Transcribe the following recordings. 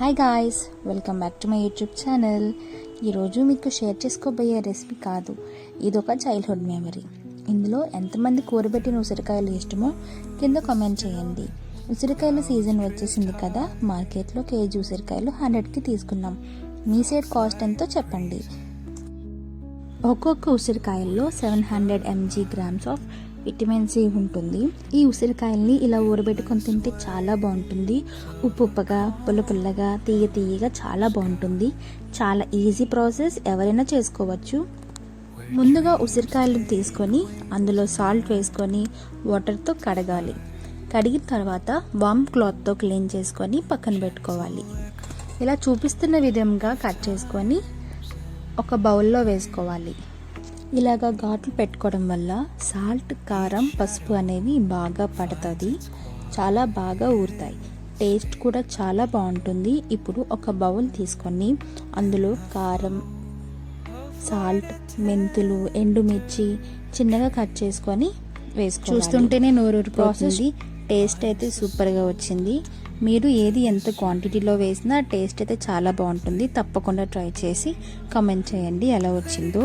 Hi guys, welcome back to my YouTube channel. ఈరోజు మీకు share చేసుకోబోయే రెసిపీ కాదు, ఇదొక చైల్డ్హుడ్ మెమరీ. ఇందులో ఎంతమంది కూరబెట్టిన ఉసిరికాయలు ఇష్టమో కింద కామెంట్ చేయండి. ఉసిరికాయల సీజన్ వచ్చేసింది కదా, మార్కెట్లో కేజీ ఉసిరికాయలు 100కి తీసుకున్నాం. మీ సైడ్ కాస్ట్ ఎంతో చెప్పండి. ఒక్కొక్క ఉసిరికాయల్లో 700 mg grams of vitamin C ఉంటుంది. ఈ ఉసిరికాయల్ని ఇలా ఊరబెట్టుకొని తింటే చాలా బాగుంటుంది. ఉప్పు ఉప్పగా, పుల్లగా, తీయగా చాలా బాగుంటుంది. చాలా ఈజీ ప్రాసెస్, ఎవరైనా చేసుకోవచ్చు. ముందుగా ఉసిరికాయలను తీసుకొని అందులో సాల్ట్ వేసుకొని వాటర్తో కడగాలి. కడిగిన తర్వాత వామ్ క్లాత్తో క్లీన్ చేసుకొని పక్కన పెట్టుకోవాలి. ఇలా చూపిస్తున్న విధంగా కట్ చేసుకొని ఒక బౌల్లో వేసుకోవాలి. ఇలాగా ఘాట్లు పెట్టుకోవడం వల్ల సాల్ట్, కారం, పసుపు అనేవి బాగా పడుతుంది, చాలా బాగా ఊరుతాయి. టేస్ట్ కూడా చాలా బాగుంటుంది. ఇప్పుడు ఒక బౌల్ తీసుకొని అందులో కారం, సాల్ట్, మెంతులు, ఎండుమిర్చి చిన్నగా కట్ చేసుకొని వేసుకోవాలి. చూస్తుంటేనే నోరూరిపోతుంది. టేస్ట్ అయితే సూపర్గా వచ్చింది. మీరు ఏది ఎంత క్వాంటిటీలో వేసినా టేస్ట్ అయితే చాలా బాగుంటుంది. తప్పకుండా ట్రై చేసి కామెంట్ చేయండి ఎలా వచ్చిందో.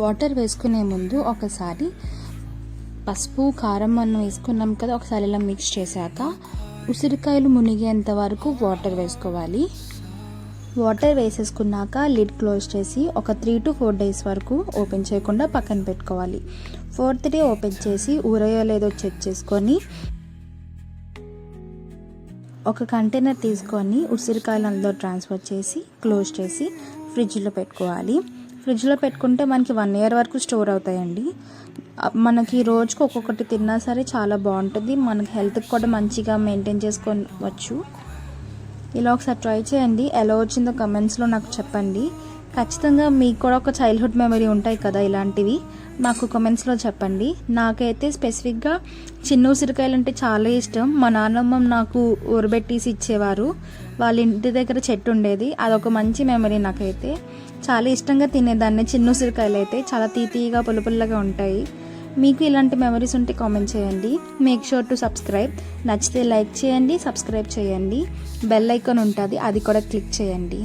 వాటర్ వేసుకునే ముందు ఒకసారి పసుపు, కారం మనం వేసుకున్నాం కదా, ఒకసారి ఇలా మిక్స్ చేశాక ఉసిరికాయలు మునిగేంత వరకు వాటర్ వేసుకోవాలి. వాటర్ వేసేసుకున్నాక లిడ్ క్లోజ్ చేసి ఒక 3 to 4 days వరకు ఓపెన్ చేయకుండా పక్కన పెట్టుకోవాలి. 4th day ఓపెన్ చేసి ఊరయో లేదో చెక్ చేసుకొని ఒక కంటైనర్ తీసుకొని ఉసిరికాయలు అందులో ట్రాన్స్ఫర్ చేసి క్లోజ్ చేసి ఫ్రిడ్జ్లో పెట్టుకోవాలి. ఫ్రిడ్జ్లో పెట్టుకుంటే మనకి 1 year వరకు స్టోర్ అవుతాయండి. మనకి రోజుకు ఒక్కొక్కటి తిన్నా సరే చాలా బాగుంటుంది. మనకి హెల్త్కి కూడా మంచిగా మెయింటైన్ చేసుకోవచ్చు. ఇలా ఒకసారి ట్రై చేయండి. ఎలా వచ్చిందో కమెంట్స్లో నాకు చెప్పండి. ఖచ్చితంగా మీకు కూడా ఒక చైల్డ్హుడ్ మెమరీ ఉంటాయి కదా ఇలాంటివి, నాకు కమెంట్స్లో చెప్పండి. నాకైతే స్పెసిఫిక్గా చిన్న ఉసిరికాయలు అంటే చాలా ఇష్టం. మా నాన్నమ్మ నాకు ఊరబెట్టేసి ఇచ్చేవారు. వాళ్ళ ఇంటి దగ్గర చెట్టు ఉండేది. అదొక మంచి మెమరీ. నాకైతే చాలా ఇష్టంగా తినేదాన్ని. చిన్న ఉసిరికాయలు అయితే చాలా తీయగా పుల్లగా ఉంటాయి. మీకు ఇలాంటి మెమరీస్ ఉంటే కామెంట్ చేయండి. Make sure to subscribe. నచ్చితే లైక్ చేయండి, సబ్స్క్రైబ్ చేయండి. బెల్ ఐకాన్ ఉంటుంది, అది కూడా క్లిక్ చేయండి.